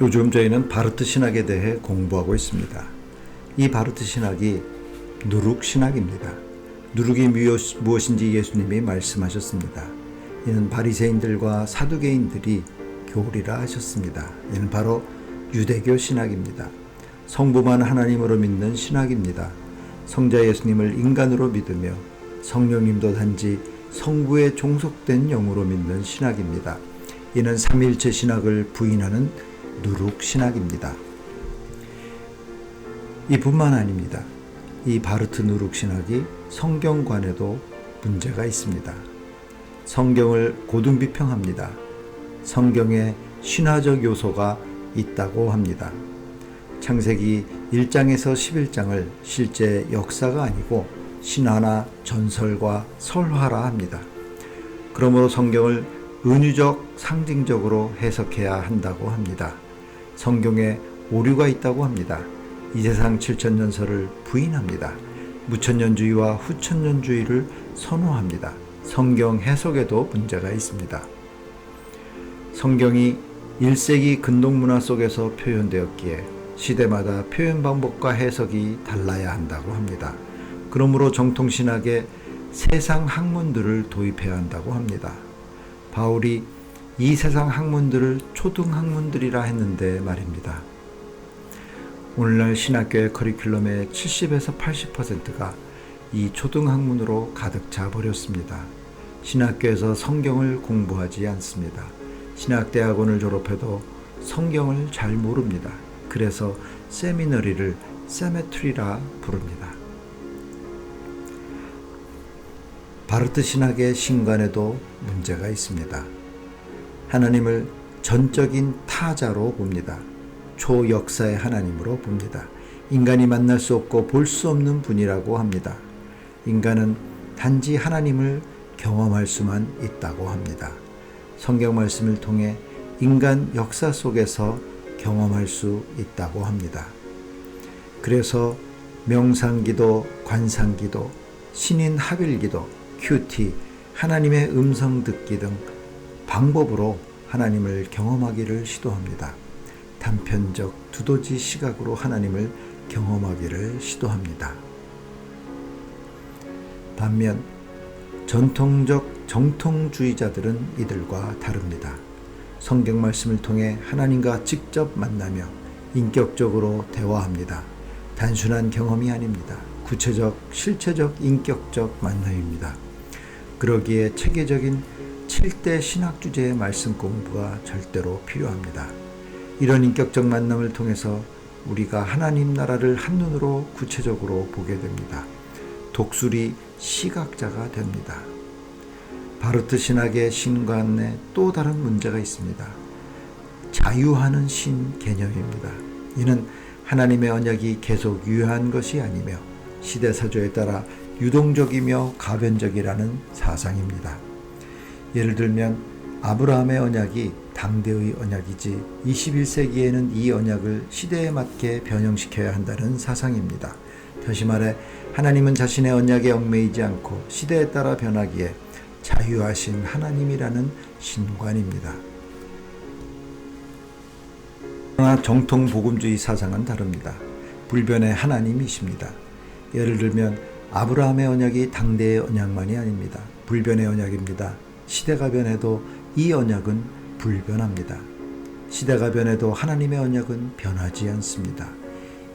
요즘 저희는 바르트 신학에 대해 공부하고 있습니다. 이 바르트 신학이 누룩 신학입니다. 누룩이 무엇인지 예수님이 말씀하셨습니다. 이는 바리새인들과 사두개인들이 교리라 하셨습니다. 이는 바로 유대교 신학입니다. 성부만 하나님으로 믿는 신학입니다. 성자 예수님을 인간으로 믿으며 성령님도 단지 성부에 종속된 영으로 믿는 신학입니다. 이는 삼위일체 신학을 부인하는 누룩 신학입니다. 이뿐만 아닙니다. 이 바르트 누룩 신학이 성경관에도 문제가 있습니다. 성경을 고등비평합니다. 성경에 신화적 요소가 있다고 합니다. 창세기 1장에서 11장을 실제 역사가 아니고 신화나 전설과 설화라 합니다. 그러므로 성경을 은유적, 상징적으로 해석해야 한다고 합니다. 성경에 오류가 있다고 합니다. 이 세상 7천년설을 부인합니다. 무천년주의와 후천년주의를 선호합니다. 성경 해석에도 문제가 있습니다. 성경이 1세기 근동문화 속에서 표현되었기에 시대마다 표현 방법과 해석이 달라야 한다고 합니다. 그러므로 정통신학에 세상 학문들을 도입해야 한다고 합니다. 바울이 이 세상 학문들을 초등학문들이라 했는데 말입니다. 오늘날 신학교의 커리큘럼의 70에서 80%가 이 초등학문으로 가득 차 버렸습니다. 신학교에서 성경을 공부하지 않습니다. 신학대학원을 졸업해도 성경을 잘 모릅니다. 그래서 세미너리를 세메트리라 부릅니다. 바르트 신학의 신관에도 문제가 있습니다. 하나님을 전적인 타자로 봅니다. 초역사의 하나님으로 봅니다. 인간이 만날 수 없고 볼 수 없는 분이라고 합니다. 인간은 단지 하나님을 경험할 수만 있다고 합니다. 성경 말씀을 통해 인간 역사 속에서 경험할 수 있다고 합니다. 그래서 명상기도, 관상기도, 신인 합일기도, 큐티, 하나님의 음성 듣기 등 방법으로 하나님을 경험하기를 시도합니다. 단편적 두더지 시각으로 하나님을 경험하기를 시도합니다. 반면 전통적 정통주의자들은 이들과 다릅니다. 성경 말씀을 통해 하나님과 직접 만나며 인격적으로 대화합니다. 단순한 경험이 아닙니다. 구체적, 실체적, 인격적 만남입니다. 그러기에 체계적인 7대 신학 주제의 말씀 공부가 절대로 필요합니다. 이런 인격적 만남을 통해서 우리가 하나님 나라를 한눈으로 구체적으로 보게 됩니다. 독수리 시각자가 됩니다. 바르트 신학의 신관에 또 다른 문제가 있습니다. 자유하는 신 개념입니다. 이는 하나님의 언약이 계속 유효한 것이 아니며 시대사조에 따라 유동적이며 가변적이라는 사상입니다. 예를 들면 아브라함의 언약이 당대의 언약이지 21세기에는 이 언약을 시대에 맞게 변형시켜야 한다는 사상입니다. 다시 말해 하나님은 자신의 언약에 얽매이지 않고 시대에 따라 변하기에 자유하신 하나님이라는 신관입니다. 그러나 정통 복음주의 사상은 다릅니다. 불변의 하나님이십니다. 예를 들면 아브라함의 언약이 당대의 언약만이 아닙니다. 불변의 언약입니다. 시대가 변해도 이 언약은 불변합니다. 시대가 변해도 하나님의 언약은 변하지 않습니다.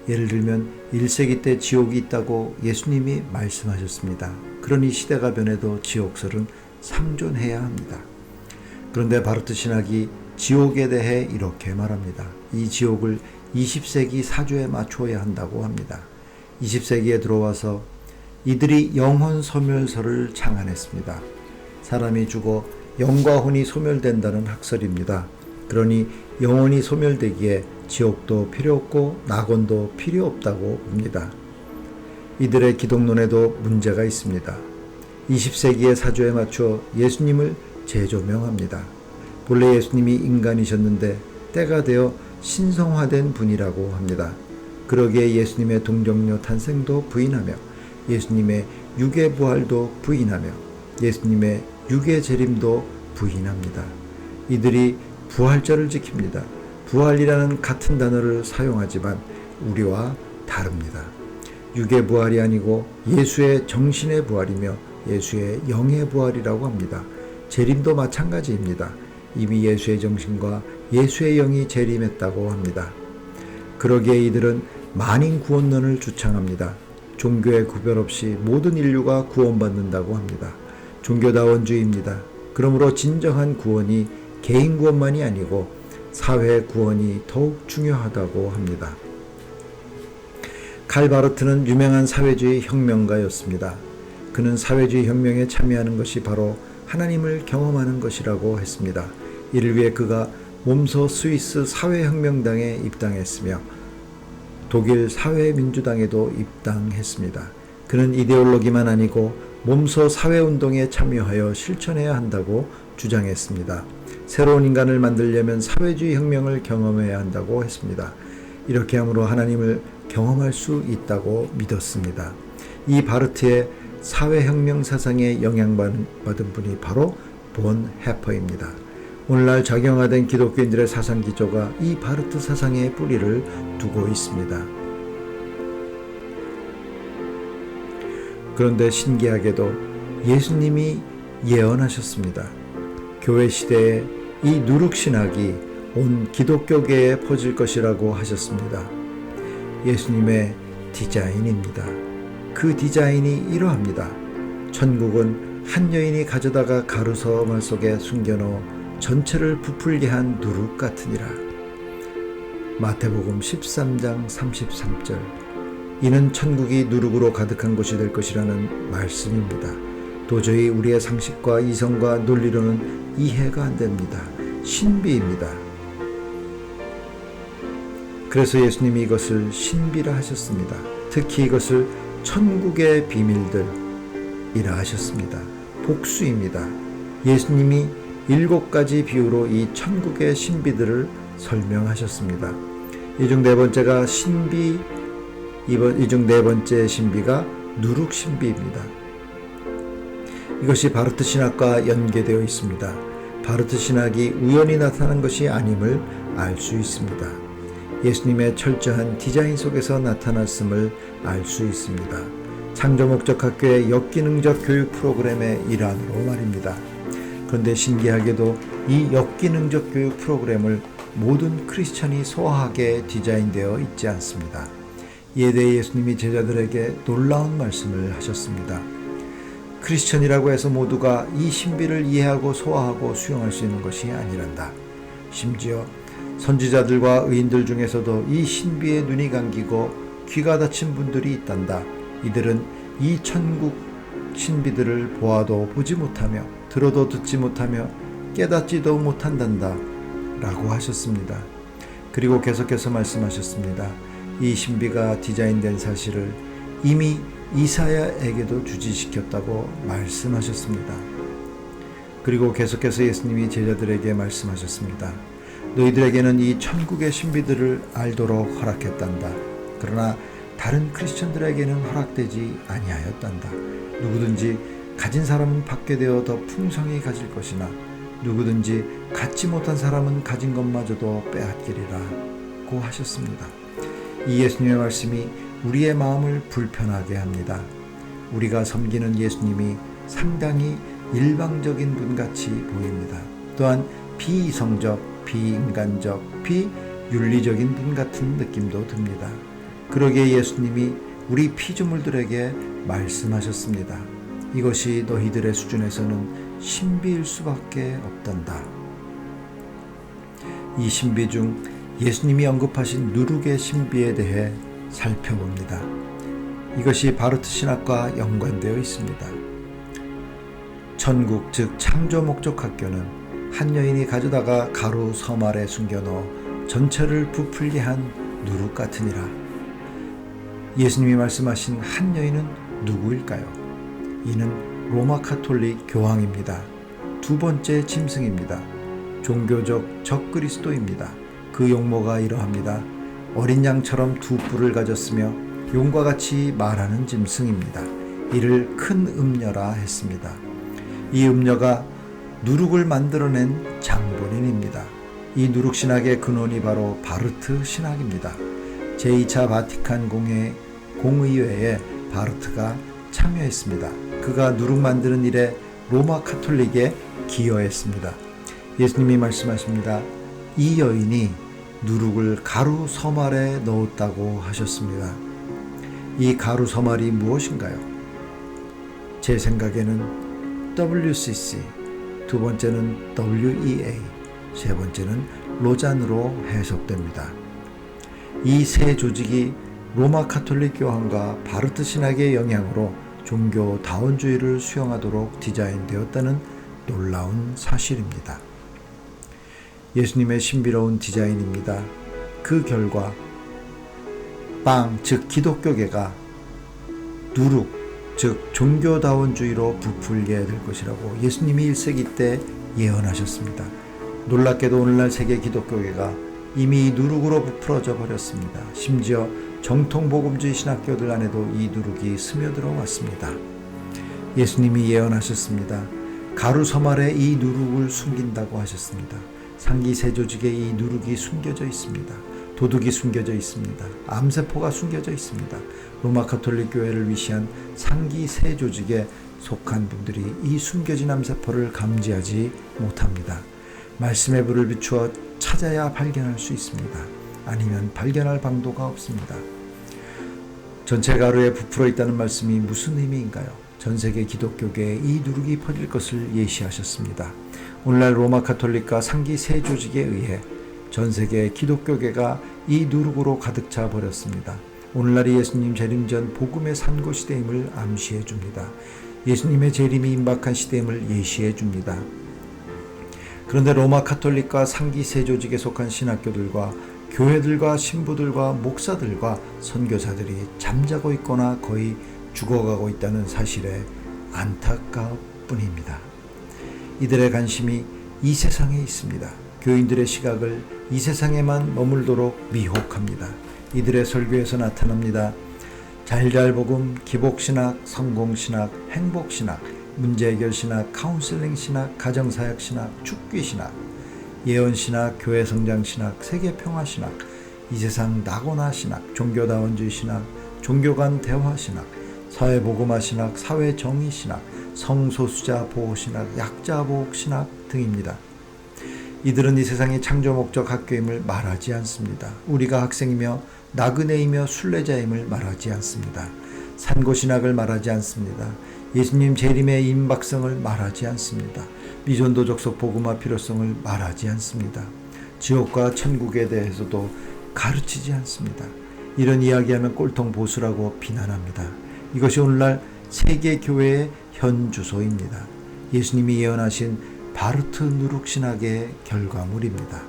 예를 들면 1세기 때 지옥이 있다고 예수님이 말씀하셨습니다. 그러니 시대가 변해도 지옥설은 상존해야 합니다. 그런데 바르트 신학이 지옥에 대해 이렇게 말합니다. 이 지옥을 20세기 사조에 맞추어야 한다고 합니다. 20세기에 들어와서 이들이 영혼 소멸설을 창안했습니다. 사람이 죽어 영과 혼이 소멸된다는 학설입니다. 그러니 영혼이 소멸되기에 지옥도 필요 없고 낙원도 필요 없다고 봅니다. 이들의 기독론에도 문제가 있습니다. 20세기의 사조에 맞추어 예수님을 재조명합니다. 본래 예수님이 인간이셨는데 때가 되어 신성화된 분이라고 합니다. 그러기에 예수님의 동정녀 탄생도 부인하며 예수님의 육의 부활도 부인하며 예수님의 육의 재림도 부인합니다. 이들이 부활절을 지킵니다. 부활이라는 같은 단어를 사용하지만 우리와 다릅니다. 육의 부활이 아니고 예수의 정신의 부활이며 예수의 영의 부활이라고 합니다. 재림도 마찬가지입니다. 이미 예수의 정신과 예수의 영이 재림했다고 합니다. 그러기에 이들은 만인 구원론을 주창합니다. 종교에 구별 없이 모든 인류가 구원받는다고 합니다. 종교다원주의입니다. 그러므로 진정한 구원이 개인 구원만이 아니고 사회 구원이 더욱 중요하다고 합니다. 칼 바르트는 유명한 사회주의 혁명가였습니다. 그는 사회주의 혁명에 참여하는 것이 바로 하나님을 경험하는 것이라고 했습니다. 이를 위해 그가 몸소 스위스 사회혁명당에 입당했으며 독일 사회민주당에도 입당했습니다. 그는 이데올로기만 아니고 몸소 사회운동에 참여하여 실천해야 한다고 주장했습니다. 새로운 인간을 만들려면 사회주의 혁명을 경험해야 한다고 했습니다. 이렇게 함으로 하나님을 경험할 수 있다고 믿었습니다. 이 바르트의 사회혁명 사상에 영향받은 분이 바로 본 해퍼입니다. 오늘날 작용화된 기독교인들의 사상 기조가 이 바르트 사상의 뿌리를 두고 있습니다. 그런데 신기하게도 예수님이 예언하셨습니다. 교회 시대에 이 누룩신학이 온 기독교계에 퍼질 것이라고 하셨습니다. 예수님의 디자인입니다. 그 디자인이 이러합니다. 천국은 한 여인이 가져다가 가루서말 속에 숨겨놓어 전체를 부풀게 한 누룩 같으니라. 마태복음 13장 33절. 이는 천국이 누룩으로 가득한 곳이 될 것이라는 말씀입니다. 도저히 우리의 상식과 이성과 논리로는 이해가 안 됩니다. 신비입니다. 그래서 예수님이 이것을 신비라 하셨습니다. 특히 이것을 천국의 비밀들이라 하셨습니다. 복수입니다. 예수님이 7가지 비유로 이 천국의 신비들을 설명하셨습니다. 이 중 네 번째가 신비, 이 중 네 번째 신비가 누룩 신비입니다. 이것이 바르트 신학과 연계되어 있습니다. 바르트 신학이 우연히 나타난 것이 아님을 알 수 있습니다. 예수님의 철저한 디자인 속에서 나타났음을 알 수 있습니다. 창조목적학교의 역기능적 교육 프로그램의 일환으로 말입니다. 그런데 신기하게도 이 역기능적 교육 프로그램을 모든 크리스천이 소화하게 디자인되어 있지 않습니다. 이에 대해 예수님이 제자들에게 놀라운 말씀을 하셨습니다. 크리스천이라고 해서 모두가 이 신비를 이해하고 소화하고 수용할 수 있는 것이 아니란다. 심지어 선지자들과 의인들 중에서도 이 신비에 눈이 감기고 귀가 닫힌 분들이 있단다. 이들은 이 천국 신비들을 보아도 보지 못하며 들어도 듣지 못하며 깨닫지도 못한단다 라고 하셨습니다. 그리고 계속해서 말씀하셨습니다. 이 신비가 디자인된 사실을 이미 이사야에게도 주지시켰다고 말씀하셨습니다. 그리고 계속해서 예수님이 제자들에게 말씀하셨습니다. 너희들에게는 이 천국의 신비들을 알도록 허락했단다. 그러나 다른 크리스천들에게는 허락되지 아니하였단다. 누구든지 가진 사람은 받게 되어 더 풍성히 가질 것이나 누구든지 갖지 못한 사람은 가진 것마저도 빼앗기리라고 하셨습니다. 이 예수님의 말씀이 우리의 마음을 불편하게 합니다. 우리가 섬기는 예수님이 상당히 일방적인 분같이 보입니다. 또한 비이성적, 비인간적, 비윤리적인 분 같은 느낌도 듭니다. 그러기에 예수님이 우리 피조물들에게 말씀하셨습니다. 이것이 너희들의 수준에서는 신비일 수밖에 없단다. 이 신비 중 예수님이 언급하신 누룩의 신비에 대해 살펴봅니다. 이것이 바르트 신학과 연관되어 있습니다. 천국 즉 창조 목적 학교는 한 여인이 가져다가 가루 섬 아래 숨겨넣어 전체를 부풀게 한 누룩 같으니라. 예수님이 말씀하신 한 여인은 누구일까요? 이는 로마 카톨릭 교황입니다. 두 번째 짐승입니다. 종교적 적그리스도입니다. 그 용모가 이러합니다. 어린 양처럼 두 뿔을 가졌으며 용과 같이 말하는 짐승입니다. 이를 큰 음녀라 했습니다. 이 음녀가 누룩을 만들어낸 장본인입니다. 이 누룩신학의 근원이 바로 바르트 신학입니다. 제2차 바티칸 공의회에 바르트가 참여했습니다. 그가 누룩 만드는 일에 로마 카톨릭에 기여했습니다. 예수님이 말씀하십니다. 이 여인이 누룩을 가루 서말에 넣었다고 하셨습니다. 이 가루 서말이 무엇인가요? 제 생각에는 WCC, 두 번째는 WEA, 세 번째는 로잔으로 해석됩니다. 이 세 조직이 로마 카톨릭 교황과 바르트 신학의 영향으로 종교 다원주의를 수용하도록 디자인되었다는 놀라운 사실입니다. 예수님의 신비로운 디자인입니다. 그 결과 즉 기독교계가 누룩, 즉 종교다원주의로 부풀게 될 것이라고 예수님이 1세기 때 예언하셨습니다. 놀랍게도 오늘날 세계 기독교계가 이미 누룩으로 부풀어져 버렸습니다. 심지어 정통복음주의 신학교들 안에도 이 누룩이 스며들어 왔습니다. 예수님이 예언하셨습니다. 가루 서말에 이 누룩을 숨긴다고 하셨습니다. 상기세조직에 이 누룩이 숨겨져 있습니다. 도둑이 숨겨져 있습니다. 암세포가 숨겨져 있습니다. 로마 카톨릭 교회를 위시한 상기세조직에 속한 분들이 이 숨겨진 암세포를 감지하지 못합니다. 말씀의 불을 비추어 찾아야 발견할 수 있습니다. 아니면 발견할 방도가 없습니다. 전체 가루에 부풀어 있다는 말씀이 무슨 의미인가요? 전 세계 기독교계에 이 누룩이 퍼질 것을 예시하셨습니다. 오늘날 로마 카톨릭과 상기 세 조직에 의해 전 세계 기독교계가 이 누룩으로 가득 차 버렸습니다. 오늘날이 예수님 재림 전 복음의 산고 시대임을 암시해 줍니다. 예수님의 재림이 임박한 시대임을 예시해 줍니다. 그런데 로마 카톨릭과 상기 세 조직에 속한 신학교들과 교회들과 신부들과 목사들과 선교사들이 잠자고 있거나 거의 죽어가고 있다는 사실에 안타까울 뿐입니다. 이들의 관심이 이 세상에 있습니다. 교인들의 시각을 이 세상에만 머물도록 미혹합니다. 이들의 설교에서 나타납니다. 잘잘복음, 기복신학, 성공신학, 행복신학, 문제해결신학, 카운슬링신학, 가정사역신학, 축귀신학, 예언신학, 교회성장신학, 세계평화신학, 이 세상 낙원화신학, 종교다원주의신학, 종교간 대화신학, 사회복음화신학, 사회정의신학, 성소수자 보호신학, 약자보호신학 등입니다. 이들은 이 세상의 창조 목적 학교임을 말하지 않습니다. 우리가 학생이며 나그네이며 순례자임을 말하지 않습니다. 산고신학을 말하지 않습니다. 예수님 재림의 임박성을 말하지 않습니다. 미전도적 속 복음화 필요성을 말하지 않습니다. 지옥과 천국에 대해서도 가르치지 않습니다. 이런 이야기하면 꼴통 보수라고 비난합니다. 이것이 오늘날 세계 교회의 현 주소입니다. 예수님이 예언하신 바르트 누룩 신학의 결과물입니다.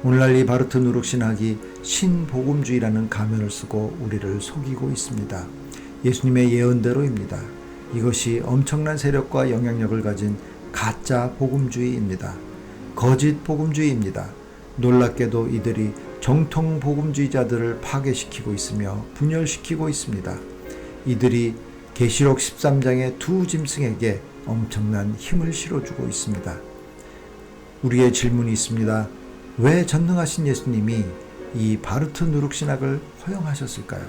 오늘날 이 바르트 누룩 신학이 신복음주의라는 가면을 쓰고 우리를 속이고 있습니다. 예수님의 예언대로입니다. 이것이 엄청난 세력과 영향력을 가진 가짜 복음주의입니다. 거짓 복음주의입니다. 놀랍게도 이들이 정통 복음주의자들을 파괴시키고 있으며 분열시키고 있습니다. 이들이 계시록 13장의 두 짐승에게 엄청난 힘을 실어주고 있습니다. 우리의 질문이 있습니다. 왜 전능하신 예수님이 이 바르트 누룩 신학을 허용하셨을까요?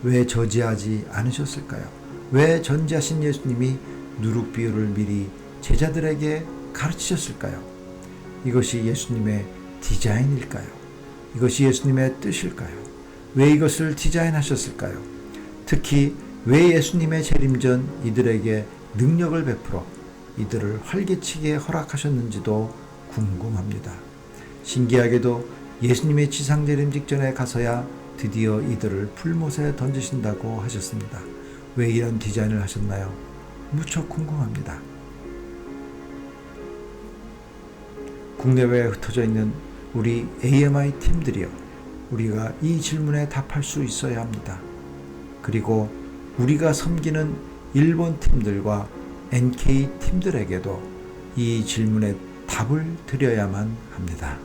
왜 저지하지 않으셨을까요? 왜 전지하신 예수님이 누룩 비유를 미리 제자들에게 가르치셨을까요? 이것이 예수님의 디자인일까요? 이것이 예수님의 뜻일까요? 왜 이것을 디자인하셨을까요? 특히 왜 예수님의 재림 전 이들에게 능력을 베풀어 이들을 활개치게 허락하셨는지도 궁금합니다. 신기하게도 예수님의 지상 재림 직전에 가서야 드디어 이들을 풀못에 던지신다고 하셨습니다. 왜 이런 디자인을 하셨나요? 무척 궁금합니다. 국내외에 흩어져 있는 우리 AMI 팀들이요, 우리가 이 질문에 답할 수 있어야 합니다. 그리고 우리가 섬기는 일본 팀들과 NK 팀들에게도 이 질문에 답을 드려야만 합니다.